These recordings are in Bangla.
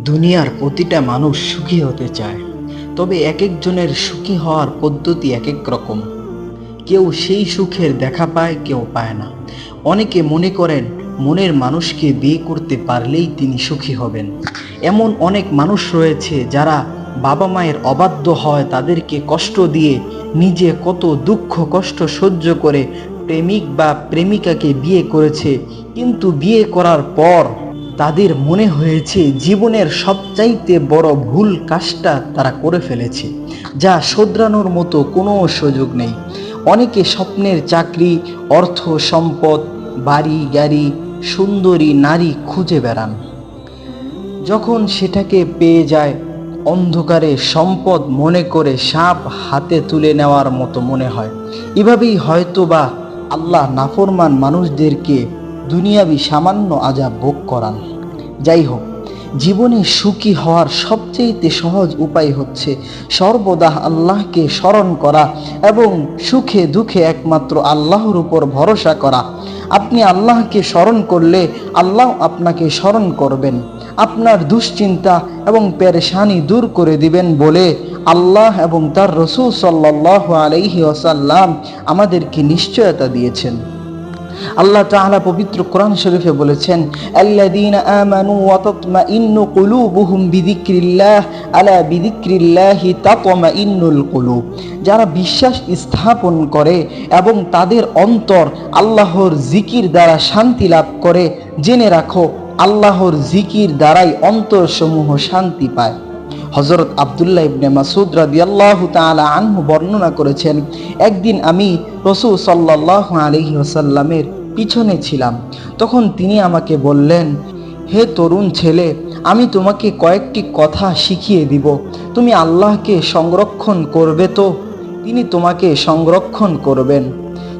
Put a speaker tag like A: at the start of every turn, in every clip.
A: দুনিয়ার প্রতিটা মানুষ সুখী হতে চায়, তবে এক একজনের সুখী হওয়ার পদ্ধতি এক এক রকম। কেউ সেই সুখের দেখা পায়, কেউ পায় না। অনেকে মনে করেন মনের মানুষকে বিয়ে করতে পারলেই তিনি সুখী হবেন। এমন অনেক মানুষ রয়েছে যারা বাবা মায়ের অবাধ্য হয় তাদেরকে কষ্ট দিয়ে নিজে কত দুঃখ কষ্ট সহ্য করে প্রেমিক বা প্রেমিকাকে বিয়ে করেছে, কিন্তু বিয়ে করার পর তাদের মনে হয়েছে জীবনের সবচাইতে বড় ভুল কাজটা তারা করে ফেলেছে, যা শোধরানোর মতো কোনো সুযোগ নেই। অনেকে স্বপ্নের চাকরি, অর্থ সম্পদ, বাড়ি গাড়ি, সুন্দরী নারী খুঁজে বেড়ান। যখন সেটাকে পেয়ে যায়, অন্ধকারে সম্পদ মনে করে সাপ হাতে তুলে নেওয়ার মতো মনে হয়। এভাবেই হয়তোবা আল্লাহ নাফরমান মানুষদেরকে দুনিয়াবি সামান্য আযাব ভোগ করান। যাই হোক, জীবনে সুখী হওয়ার সবচেয়ে সহজ উপায় হচ্ছে সর্বদা আল্লাহকে স্মরণ করা এবং সুখে দুঃখে একমাত্র আল্লাহর উপর ভরসা করা। আপনি আল্লাহকে স্মরণ করলে আল্লাহ আপনাকে স্মরণ করবেন, আপনার দুশ্চিন্তা এবং পেরেশানি দূর করে দিবেন বলে আল্লাহ এবং তার রাসূল সাল্লাল্লাহু আলাইহি ওয়াসাল্লাম আমাদেরকে নিশ্চয়তা দিয়েছেন। আল্লাহ তাআলা পবিত্র কোরআন শরীফে বলেছেন, আল্লাযীনা আমানু ওয়া তাতমাইন্নু কুলুবুহুম বিযিকরিল্লাহ আলা বিযিকরিল্লাহি তাতমাইন্নুল কুলুব। যারা বিশ্বাস স্থাপন করে এবং তাদের অন্তর আল্লাহর জিকির দ্বারা শান্তি লাভ করে, জেনে রাখো আল্লাহর জিকির দ্বারাই অন্তরসমূহ শান্তি পায়। হযরত আব্দুল্লাহ ইবনে মাসউদ রাদিয়াল্লাহু তাআলা আনহু বর্ণনা করেছেন, একদিন আমি রাসূল সাল্লাল্লাহু আলাইহি ওয়াসাল্লামের পিছনে ছিলাম। তখন তিনি আমাকে বললেন, হে তরুণ ছেলে, আমি তোমাকে কয়েকটি কথা শিখিয়ে দিব। তুমি আল্লাহকে সংরক্ষণ করবে তো তিনি তোমাকে সংরক্ষণ করবেন।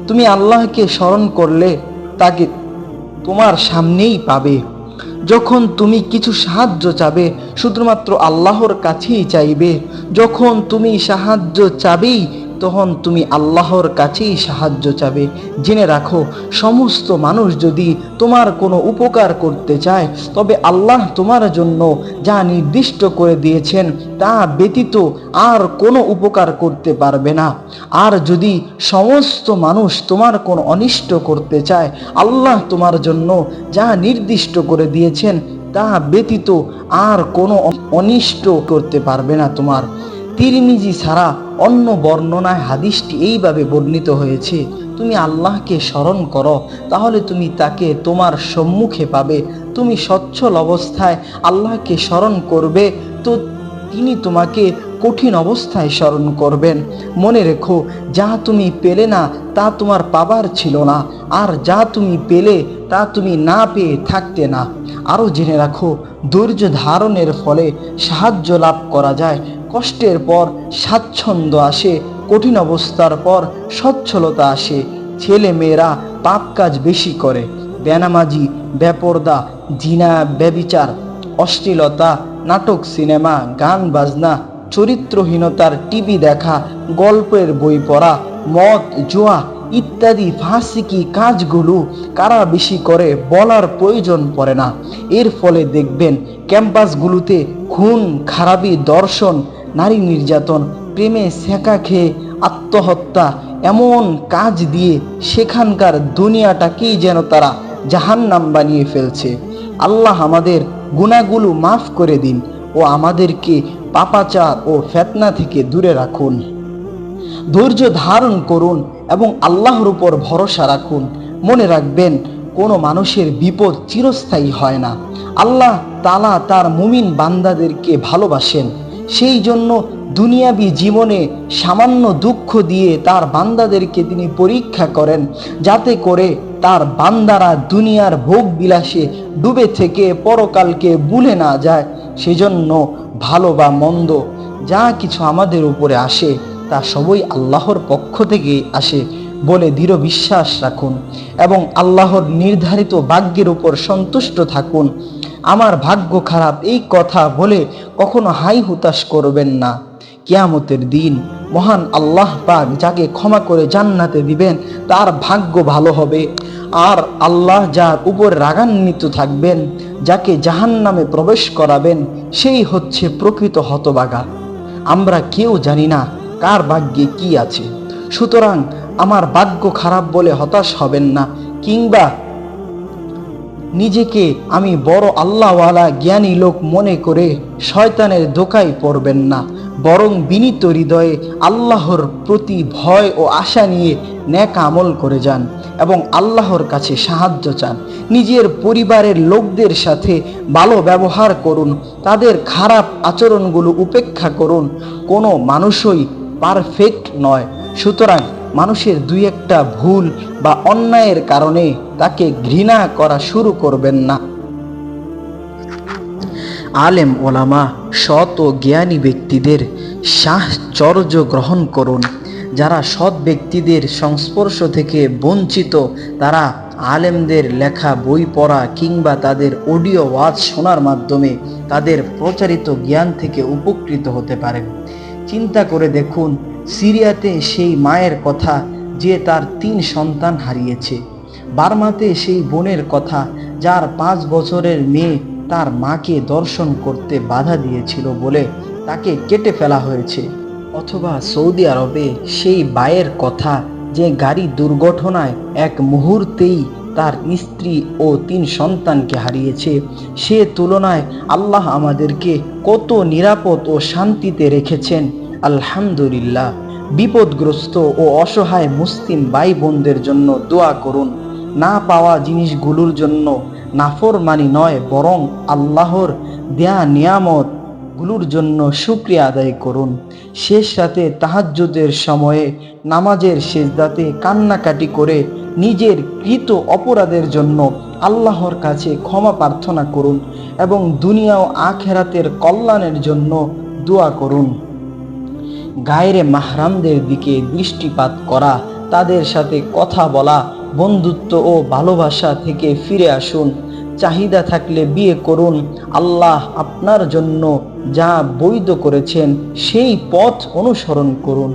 A: তুমি আল্লাহকে স্মরণ করলে তাকে তোমার সামনেই পাবে। যখন তুমি কিছু সাহায্য চাবে শুধুমাত্র আল্লাহর কাছেই চাইবে। যখন তুমি সাহায্য চাবেই তখন তুমি আল্লাহর কাছেই সাহায্য চাবে। জেনে রাখো, সমস্ত মানুষ যদি তোমার কোনো উপকার করতে চায়, তবে আল্লাহ তোমার জন্য যা নির্দিষ্ট করে দিয়েছেন তা ব্যতীত আর কোনো উপকার করতে পারবে না। আর যদি সমস্ত মানুষ তোমার কোনো অনিষ্ট করতে চায়, আল্লাহ তোমার জন্য যা নির্দিষ্ট করে দিয়েছেন তা ব্যতীত আর কোনো অনিষ্ট করতে পারবে না তোমার। তিরমিজি ছাড়া অন্য বর্ণনায় হাদিসটি এইভাবে বর্ণিত হয়েছে, তুমি আল্লাহকে স্মরণ করো, তাহলে তুমি তাকে তোমার সম্মুখে পাবে। তুমি সচ্ছল অবস্থায় আল্লাহকে স্মরণ করবে তো তিনি তোমাকে কঠিন অবস্থায় স্মরণ করবেন। মনে রেখো, যা তুমি পেলে না তা তোমার পাবার ছিল না, আর যা তুমি পেলে তা তুমি না পেয়ে থাকতে না। আরও জেনে রাখো, ধৈর্য ধারণের ফলে সাহায্য লাভ করা যায়। কষ্টের পর স্বাচ্ছন্দ্য আসে, কঠিন অবস্থার পর সচ্ছলতা আসে। ছেলে মেয়েরা পাপ কাজ বেশি করে, বেনামাজি, বেপরদা, জিনা, ব্যভিচার, অশ্লীলতা, নাটক, সিনেমা, গান বাজনা, চরিত্রহীনতার টিভি দেখা, গল্পের বই পড়া, মদ, জুয়া ইত্যাদি ফাসিকি কাজগুলো কারা বেশি করে বলার প্রয়োজন পড়ে না। এর ফলে দেখবেন ক্যাম্পাসগুলোতে খুন, খারাপি, দর্শন, নারী নির্যাতন, প্রেমে সেকা খেয়ে আত্মহত্যা, এমন কাজ দিয়ে সেখানকার দুনিয়াটাকেই যেন তারা জাহান্নাম বানিয়ে ফেলছে। আল্লাহ আমাদের গুনাহগুলো মাফ করে দিন ও আমাদেরকে পাপাচার ও ফিতনা থেকে দূরে রাখুন। ধৈর্য ধারণ করুন এবং আল্লাহর উপর ভরসা রাখুন। মনে রাখবেন, কোনো মানুষের বিপদ চিরস্থায়ী হয় না। আল্লাহ তাআলা তার মুমিন বান্দাদেরকে ভালোবাসেন, সেই জন্য দুনিয়াবি জীবনে সামান্য দুঃখ দিয়ে তার বান্দাদেরকে তিনি পরীক্ষা করেন, যাতে করে তার বান্দারা দুনিয়ার ভোগ বিলাসে ডুবে থেকে পরকালকে ভুলে না যায়। সেজন্য ভালো বা মন্দ যা কিছু আমাদের উপরে আসে তা সবই আল্লাহর পক্ষ থেকে আসে বলে দৃঢ় বিশ্বাস রাখুন এবং আল্লাহর নির্ধারিত ভাগ্যের উপর সন্তুষ্ট থাকুন। আমার ভাগ্য খারাপ এই কথা বলে কখনো হাই হুতাশ করবেন না। কিয়ামতের দিন মহান আল্লাহ পাক যাকে ক্ষমা করে জান্নাতে দিবেন তার ভাগ্য ভালো হবে, আর আল্লাহ যার উপর রাগান্বিত থাকবেন, যাকে জাহান্নামে প্রবেশ করাবেন সেই হচ্ছে প্রকৃত হতভাগা। আমরা কেউ জানি না কার ভাগ্যে কি আছে। সুতরাং আমার ভাগ্য খারাপ বলে হতাশ হবেন না, কিংবা নিজেকে আমি বড় আল্লাহওয়ালা জ্ঞানী লোক মনে করে শয়তানের ধোঁকায় পড়বেন না, বরং বিনীত হৃদয়ে আল্লাহর প্রতি ভয় ও আশা নিয়ে নেক আমল করে যান এবং আল্লাহর কাছে সাহায্য চান। নিজের পরিবারের লোকদের সাথে ভালো ব্যবহার করুন, তাদের খারাপ আচরণগুলো উপেক্ষা করুন। কোনো মানুষই পারফেক্ট নয়, সুতরাং মানুষের দুই একটা ভুল বা অন্যায়ের কারণে তাকে ঘৃণা করা শুরু করবেন না। আলেম ওলামা, সৎ ও জ্ঞানী ব্যক্তিদের সাহচর্য গ্রহণ করুন। যারা সৎ ব্যক্তিদের সংস্পর্শ থেকে বঞ্চিত, তারা আলেমদের লেখা বই পড়া কিংবা তাদের অডিও ওয়াজ শোনার মাধ্যমে তাদের প্রচারিত জ্ঞান থেকে উপকৃত হতে পারেন। চিন্তা করে দেখুন, সিরিয়াতে সেই মায়ের কথা যে তার 3 সন্তান হারিয়েছে, বার্মাতে সেই বোনের কথা যার 5 বছরের মেয়ে তার মাকে দর্শন করতে বাধা দিয়েছিল বলে তাকে কেটে ফেলা হয়েছে, অথবা সৌদি আরবে সেই ভাইয়ের কথা যে গাড়ি দুর্ঘটনায় এক মুহূর্তেই তার স্ত্রী ও 3 সন্তানকে হারিয়েছে। সে তুলনায় আল্লাহ আমাদেরকে কত নিরাপদ ও শান্তিতে রেখেছেন, আলহামদুলিল্লাহ। বিপদগ্রস্ত ও অসহায় মুসলিম ভাই বোনদের জন্য দোয়া করুন। না পাওয়া জিনিসগুলোর জন্য নাফরমানি নয়, বরং আল্লাহর দেয়া নিয়ামত গুলোর জন্য শুকরিয়া আদায় করুন। শেষ রাতে তাহাজ্জুদের সময়ে নামাজের সেজদাতে কান্নাকাটি করে নিজের কৃত অপরাধের জন্য আল্লাহর কাছে ক্ষমা প্রার্থনা করুন এবং দুনিয়া ও আখিরাতের কল্যাণের জন্য দোয়া করুন। গায়রে মাহরামদের দিকে দৃষ্টিপাত করা, তাদের সাথে কথা বলা, বন্ধুত্ব ও ভালোবাসা থেকে ফিরে আসুন। চাহিদা থাকলে বিয়ে করুন। আল্লাহ আপনার জন্য যা বৈধ করেছেন সেই পথ অনুসরণ করুন।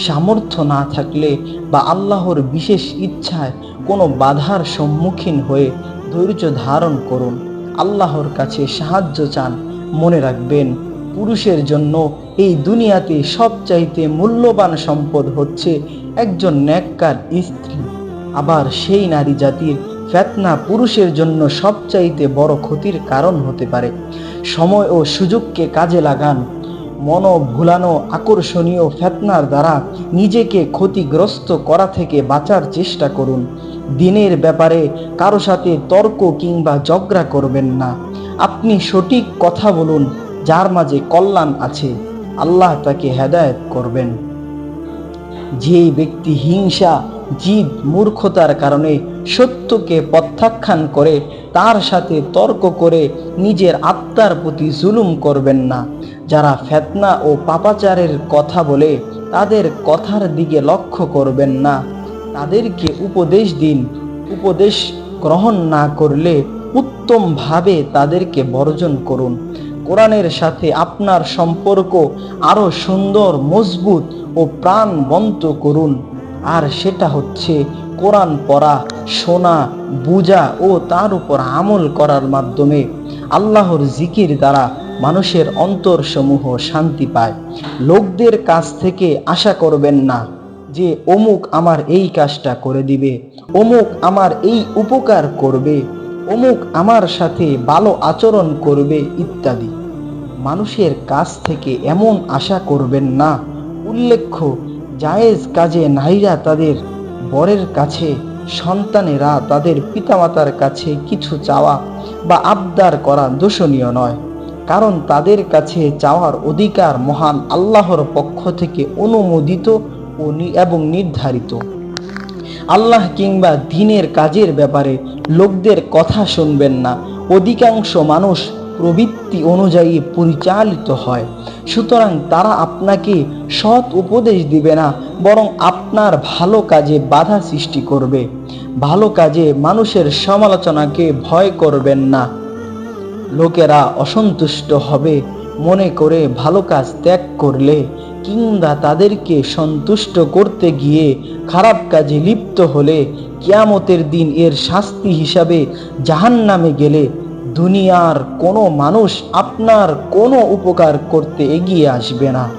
A: সামর্থ্য না থাকলে বা আল্লাহর বিশেষ ইচ্ছায় কোনো বাধার সম্মুখীন হয়ে ধৈর্য ধারণ করুন। আল্লাহর কাছে সাহায্য চান। মনে রাখবেন, পুরুষের জন্য এই দুনিয়াতে সবচাইতে মূল্যবান সম্পদ হচ্ছে একজন নেককার স্ত্রী। আবার সেই নারী জাতির ফিতনা পুরুষের জন্য সবচাইতে বড় ক্ষতির কারণ হতে পারে। সময় ও সুযোগকে কাজে লাগান। মনোভুলানো আকর্ষণীয় ফিতনার দ্বারা নিজেকে ক্ষতিগ্রস্ত করা থেকে বাঁচার চেষ্টা করুন। দিনের ব্যাপারে কারো সাথে তর্ক কিংবা ঝগড়া করবেন না। আপনি সঠিক কথা বলুন, যার মাঝে কল্যাণ আছে, আল্লাহ তাকে হেদায়েত করবেন। যেই ব্যক্তি হিংসা, জিদ, মূর্খতার কারণে সত্যকে প্রত্যাখ্যান করে, তার সাথে তর্ক করে নিজের আত্মার প্রতি জুলুম করবেন না। যারা ফিতনা ও পাপাচারের কথা বলে, তাদের কথার দিকে লক্ষ্য করবেন না, তাদেরকে উপদেশ দিন। উপদেশ গ্রহণ না করলে উত্তমভাবে তাদেরকে বর্জন করুন। কোরআনের সাথে আপনার সম্পর্ক আরো সুন্দর, মজবুত ও প্রাণবন্ত করুন। আর সেটা হচ্ছে কোরআন পড়া, শোনা, বুঝা ও তার উপর আমল করার মাধ্যমে। আল্লাহর জিকির দ্বারা মানুষের অন্তরসমূহ শান্তি পায়। লোকদের কাছ থেকে আশা করবেন না যে অমুক আমার এই কাজটা করে দিবে, অমুক আমার এই উপকার করবে, অমুক আমার সাথে ভালো আচরণ করবে ইত্যাদি। মানুষের কাছ থেকে এমন আশা করবেন না। উল্লেখ্য, জায়েজ কাজে নারীরা তাদের বরের কাছে, সন্তানেরা তাদের পিতামাতার কাছে কিছু চাওয়া বা আবদার করা দোষণীয় নয়, কারণ তাদের কাছে চাওয়ার অধিকার মহান আল্লাহর পক্ষ থেকে অনুমোদিত এবং নির্ধারিত। আল্লাহ কিংবা দ্বীনের কাজের ব্যাপারে লোকদের কথা শুনবেন না। অধিকাংশ মানুষ প্রবৃত্তি অনুযায়ী পরিচালিত হয়, সুতরাং তারা আপনাকে সৎ উপদেশ দিবে না, বরং আপনার ভালো কাজে বাধা সৃষ্টি করবে। ভালো কাজে মানুষের সমালোচনাকে ভয় করবেন না। লোকেরা অসন্তুষ্ট হবে মনে করে ভালো কাজ ত্যাগ করলে, কিংবা তাদেরকে সন্তুষ্ট করতে গিয়ে খারাপ কাজে লিপ্ত হলে, কিয়ামতের দিন এর শাস্তি হিসাবে জাহান্নামে গেলে দুনিয়ার কোনো মানুষ আপনার কোনো উপকার করতে এগিয়ে আসবে না।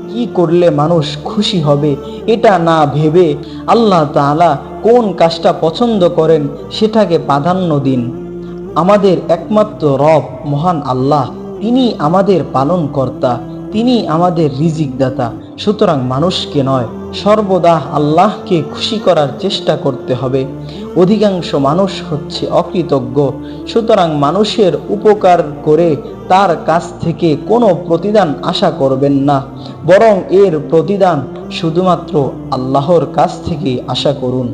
A: কি করলে মানুষ খুশি হবে এটা না ভেবে আল্লাহ তাআলা কোন কাজটা পছন্দ করেন সেটাকে প্রাধান্য দিন। আমাদের একমাত্র রব মহান আল্লাহ, তিনি আমাদের পালনকর্তা, তিনি আমাদের রিজিক দাতা। সুতরাং মানুষকে নয়, সর্বদা আল্লাহকে খুশি করার চেষ্টা করতে হবে। অধিকাংশ মানুষ হচ্ছে অকৃতজ্ঞ। সুতরাং মানুষের উপকার করে তার কাছ থেকে কোনো প্রতিদান আশা করবেন না, বরং এর প্রতিদান শুধুমাত্র আল্লাহর কাছ থেকে আশা করুন।